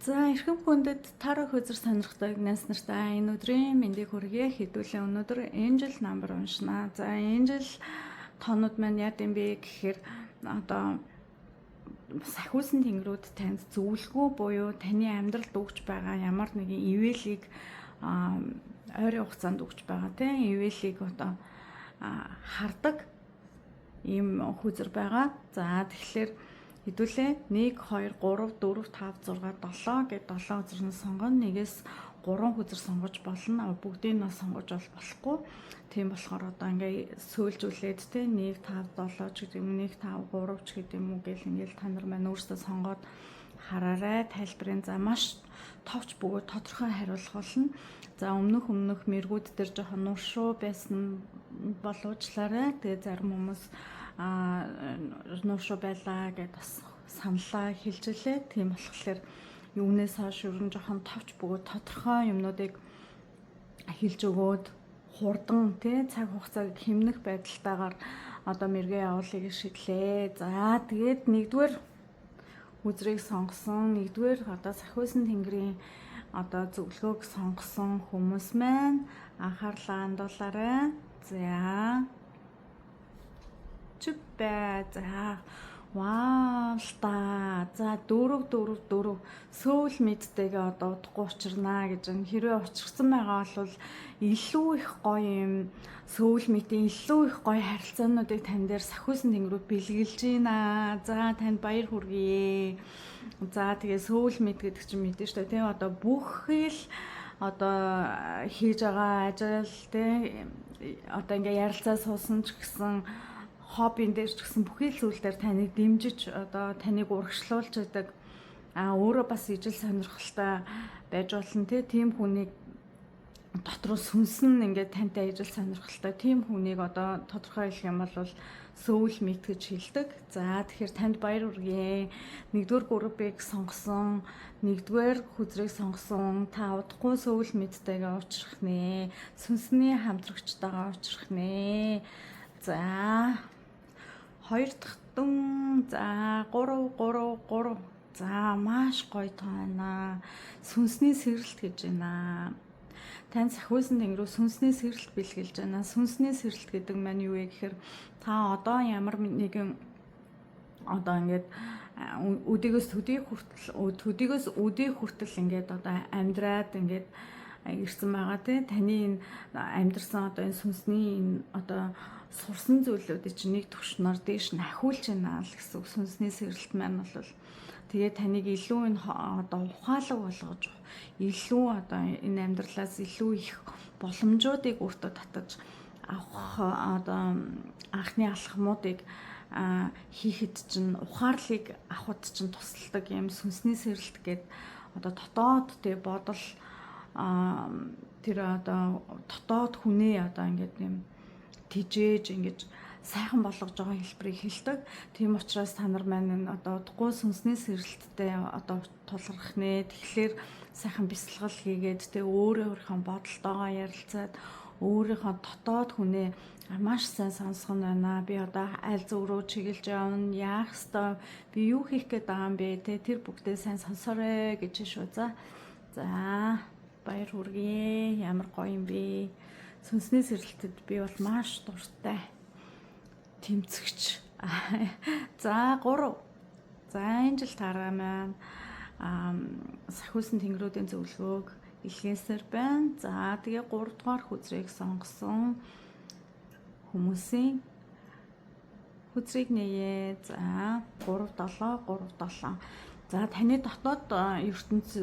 За эрхэм хүндэт тарах үзэр сонирхдаг нас нартай энэ өдрийн мэндийг хүргэе. Хэдүүлээ өнөөдөр энэ жил намбар уншнаа. За энэ жил тоонууд маань яа гэм бэ гэхээр одоо сахиусан тэнгэрүүд танд зөвлөгөө буюу таны амьдралд өгч байгаа ямар нэгэн ивэлийг ойрын хугацаанд өгч байгаа тийм ивэлийг одоо хардаг ийм хүзэр байгаа. За тэгэхээр хэдүүлээ 1 2 3 4 5 6 7 гэд 7 үзэр нь сонгоно. Нэгээс 3 хүзэр сонгож болно. Бүгдийг нь сонгож болохгүй. Тийм болохоор одоо ингээ сөүлжүүлээд те 1 5 7 ч гэдэг юм 1 5 3 ч гэдэг юм уу гэл ингээл та нар маань өөрсдөө сонгоод хараарай. Тайлбарын за маш товч бөгөөд тодорхой хариулах болно. За өмнөх мэргүүд дээр жоохон нуршуу байсан боловчлаарай. Тэгээ зарим хүмүүс нуршуу байлаа гэд бас саналаа хэлжлээ. Тийм болохоор юунаас хойш ерөн жоохон товч бөгөөд тодорхой юмнуудыг хэлж өгөөд хурдан тий цаг хугацааг хэмнэх байдалтайгаар одоо мэргээ явуулыг шийдлээ. За тэгээд нэгдүгээр үзрийг сонгосон, нэгдүгээр одоо сахиусан тэнгэрийн одоо зөвлөгөөг сонгосон хүмүүс маань анхаарлаа хандуулаарай. За чүпэ за вау та за 4 сөүл мэдтэйгээ одоо удахгүй учрнаа гэж байна. Хэрвээ учирсан байгаа бол илүү их гоё юм сөүл мэдээ илүү их гоё харилцаануудыг тань дээр сахиусан тэнгэрүүд бэлгэлж байна. За танд баяр хүргэе. За тэгээ сөүл мэд гэдэг чинь мэдэн шүү дээ. Тийм одоо бүх л одоо хийж байгаа ажил тийм одоо ингээ ярилцаа суусан ч гэсэн хоббин дээр ч гэсэн бүхий л зүйл дээр таныг дэмжиж одоо таныг урагшлуулж байдаг өөрөө бас ижил сонирхолтой байж болно тийм хүнийг дотроо сүнсэн ингээд тантай ижил сонирхолтой тийм хүнийг одоо тодорхой хэлэх юм бол сөүл мэд гэж хэлдэг. За тэгэхээр танд баяр хүргэе. Нэгдүгээр группыг сонгосон, нэгдүгээр хүзрийг сонгосон та удахгүй сөүл мэдтэйгээ уулзрах нэ. Сүнсний хамтрагчтайгаа уулзрах нэ. За 2 дахь дүн за 3 за маш гоё тоона. Сүнсний сэрэлт гэж байна. Тань сахиусан тэнгэрүү сүнсний сэрэлт бэлгэлж байна. Сүнсний сэрэлт гэдэг маань юу вэ гэхээр та одоо ямар нэгэн одоо ингээд өдийгөөс төдийгөөс өдий хүртэл ингээд одоо амьдраад ингээд ирсэн байгаа тий таны энэ амьдрсан одоо энэ сүнсний энэ одоо сурсан зүйлүүдийг чинь нэг төвшнөр дээш нь ахиулж байна л гэсэн үг. Сүнсний сэрэлт маань бол тэгээ таныг илүү энэ одоо ухаалаг болгож илүү одоо энэ амьдралаас илүү их боломжуудыг өөртөө татаж авах одоо анхны алхмуудыг хийхэд чинь ухаарлыг авахд чинь тусалдаг юм сүнсний сэрэлт гээд одоо дотоод тэг бодол тэр одоо дотоод хүнээ одоо ингээд юм тижээж ингэж сайхан болгож байгаа хэлбэрийг хэлдэг. Тийм учраас та нар маань одоо удахгүй сүнсний сэрэлттэй одоо тулгарх нэ. Тэгэхээр сайхан бясалгал хийгээд тэ өөрийнхөө бодолтойгоо ярилцаад өөрийнхөө дотоод хүнээ маш сайн сонсгоно байна. Би одоо аль зөв рүү чиглэж явна, яах ёстой, би юу хийх гээд байгаа юм бэ тэ тэр бүгдээ сайн сонсоорой гэж шүү. За баяр хүргэе. Ямар гоё юм бэ. Сүнсний сэрэлтэд би бол маш дуртай тэмцэгч. За 3. За энэ жил тараа маань сахиусан тэнгэрүүдийн зөвлөгөөг илгээсээр байна. За тэгээ 3 дугаар хүзрийг сонгосон хүмүүсийн хүзрийг нээе. За 3 7. За таны дотоод ертөнц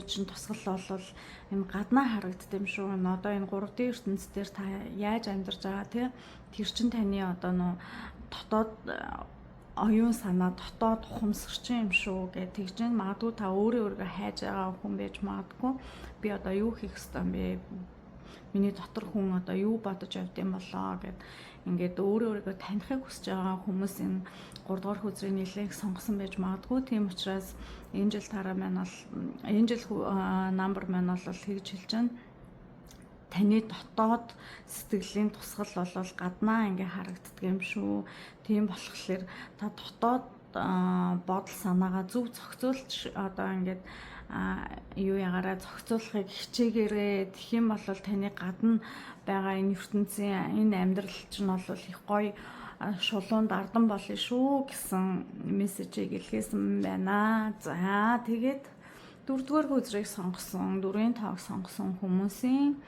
чинь тусгал бол энэ гаднаа харагддаг юм шүү. Одоо энэ 3D ертөнц дээр та яаж амьдарч байгаа тий тэр чин таны одоо нөө дотоод оюун санаа дотоод ухамсарчин юм шүү гэж тэгж магадгүй та өөрийгөө хайж байгаа хүн байж магадгүй. Би одоо юу хийх ёстой юм бэ? Миний дотор хүн одоо юу бодож явд юм болоо гэд ингээд өөрийгөө танихыг хүсэж байгаа хүмүүс энэ 3 дугаар хүзрийн нэлээх сонгосон байж магадгүй. Тийм учраас энэ жил тараа маань бол энэ жил намбар маань бол хийж хэлж байна. Таны дотоод сэтгэлийн тусгал бол гаднаа ингээ харагддаг юм шүү. Тийм болохоор та дотоод бодол санаагаа зөв зохицуулж одоо ингээд юу ягаараа зохицуулахыг хичээгээрээ. Тэгэх юм бол таны гадна байгаа энэ ертөнцийн энэ амьдрал чинь бол их гоё шулуунд ардан болно шүү гэсэн мессежийг илгээсэн байна. За тэгээд дөрөвдүгээр хүзрийг сонгосон, дөрвийн тоог сонгосон хүмүүсийн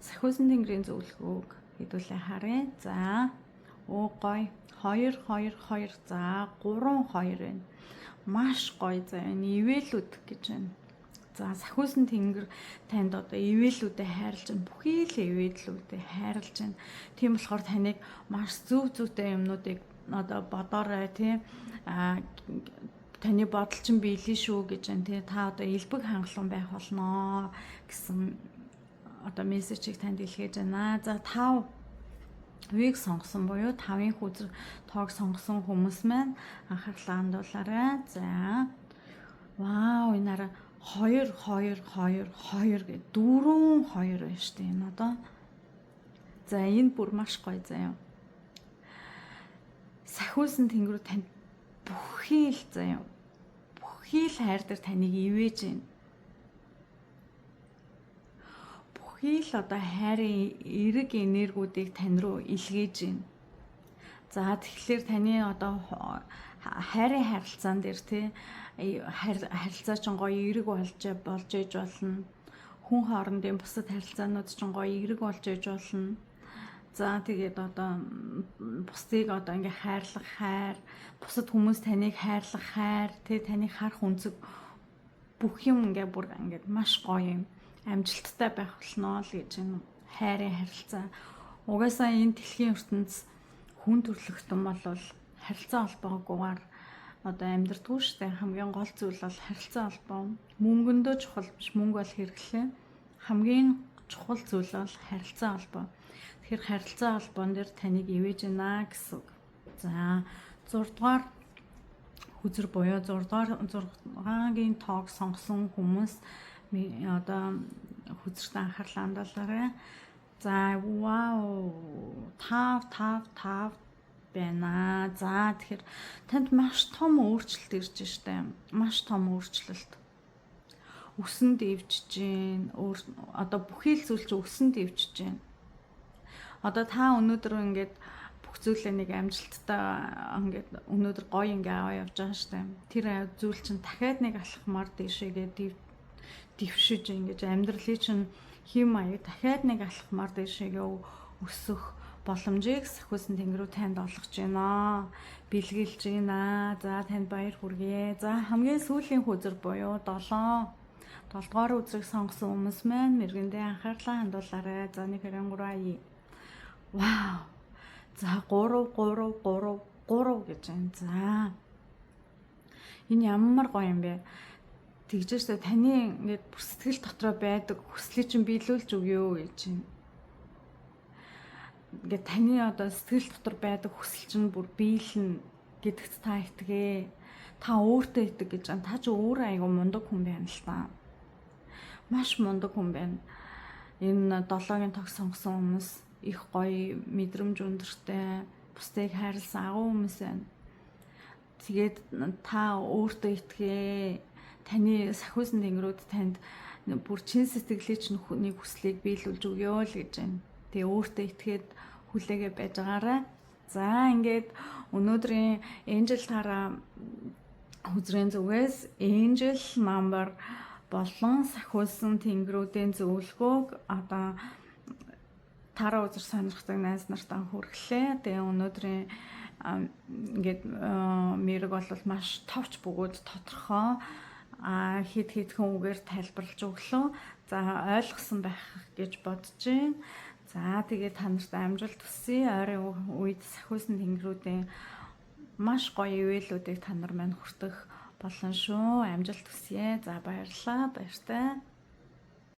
сахиусан тэнгэрийн зөвлөгөөг хэдүүлээ харъя. За гоё 2 2 2 за 3 2 байна. Маш гоё. За энэ ивэлүүд гэж байна. За сахиусан тэнгэр танд одоо ивэлүүдэд хайрлаж байна. Бүхий л ивэлүүдэд хайрлаж байна. Тийм болохоор таныг маш зүйтэй юмнуудыг одоо бодоорой тий. Таны бодол чинь биелэн шүү гэж байна тий. Та одоо элбэг хангалуун байх болноо гэсэн одоо мессежийг танд илгээж байна. За 5-ыг сонгосон буюу 5-ын хүзэр тоог сонгосон хүмүүс маань анхаарлаа хандуулаарай. За вау энэ араа 2 2 2 2 гэ 4 2 байна шүү дээ энэ одоо. За энэ бүр маш гоё заяа. Сахиусан тэнгэрүүд танд бүхий л заяа. Бүхий л хайр дээр таныг ивэж байна. Бүхий л одоо хайрын эрэг энергиудыг тань руу илгээж байна. За тэгэхээр таны одоо хайрын харилцаан дээр тий харилцаа чинь гоё эрэг болж ээж болно. Хүн хоорондын бусад харилцаанууд чинь гоё эрэг болж ээж болно. За тэгээд одоо бусдыг одоо ингээ хайрлах хайр, бусад хүмүүс таныг хайрлах хайр, тий таныг харах үнцэг бүх юм ингээ бүр ингээ маш гоё юм. Амжилттай байх болно л гэж энэ хайрын харилцаа. Угаасаа энэ дэлхийн ертөнц хүн төрлөختөн бол харилцаа холбоогүйгээр одоо амьдрдаггүй шүү дээ. Хамгийн гол зүйл бол харилцаа холбоо. Мөнгөндөө чухал биш, мөнгө бол хэрэглээ. Хамгийн чухал зүйл бол харилцаа холбоо. Тэгэхээр харилцаа холбоон дээр таныг ивэж байна гэсэн үг. За 6-дугаар хүзэр буюу 6-гийн тоог сонгосон хүмүүс одоо хүзэрт анхаарлаа хандуулаарай. За вау 5 байна. За тэгэхээр танд маш том өөрчлөлт ирж штэ. Маш том өөрчлөлт. Өсөнд дэвжиж гин. Одоо бүхий л зүйл чинь өсөнд дэвжиж гин. Одоо та өнөөдөр ингээд бүх зүйлээ нэг амжилттай ингээд өнөөдөр гоё ингээ аваа явж байгаа штэ. Тэр зүйл чинь дахиад нэг алхмаар дэшегээ дэвшиж ингэж амьдралын чинь хэм маяг дахиад нэг алхмаар дэшегээ өсөх боломжийг сахиусан тэнгэрүүд танд олгож байна. Бэлгэлж байна. За танд баяр хүргэе. За хамгийн сүүлийн хүзэр буюу 7-дугаар үзрийг сонгосон хүмүүс маань мэргэндээ анхаарлаа хандуулаарай. За 1 2 3 вау. За 3 гэж байна. За энэ ямар гоё юм бэ? Тэгжээсээ таны ингээд бүр сэтгэл дотроо байдаг хүслийг чинь биелүүлж өгөө гэж байна. Ингээд таны одоо сэтгэл дотор байдаг хүсэл чинь бүр биелнэ гэдэгт та итгээ. Та өөртөө итэг гэж байна. Та ч өөрөө айгу мундаг хүн байна л та. Маш мундаг хүн байна. Энэ 7-гийн тог сонгосон хүмүүс их гоё мэдрэмж өндөртэй, бусдыг хайрласан агуу хүмүүс байна. Тэгээд та өөртөө итгээ. Таны сахиусан тэнгэрүүд танд бүр чин сэтгэлийн чинь нэг хүслийг биелүүлж өгөө л гэж байна. Тэгээ өөртөө итгээд хүлээгээ байж байгаарай. За ингээд өнөөдрийн Angel Tara хүзрийн зүгээс Angel number болон сахиусан тэнгэрүүдийн зөвлөгөөг одоо Tara үзэр сонирхдаг найз нартаа хүргэлээ. Тэгээ өнөөдрийн ингээд мэрэг бол маш товч бөгөөд тодорхой хэд үгээр тайлбарлаж өглөө. За ойлгосон байх гэж бодож байна. За тэгээд та нарт амжилт хүсье. Ойрын үед сахиусан тэнгэрүүдийн маш гоё ивэлүүдийг та нар маань хүртэх болно шүү. Амжилт хүсье. За баярлалаа. Баяртай.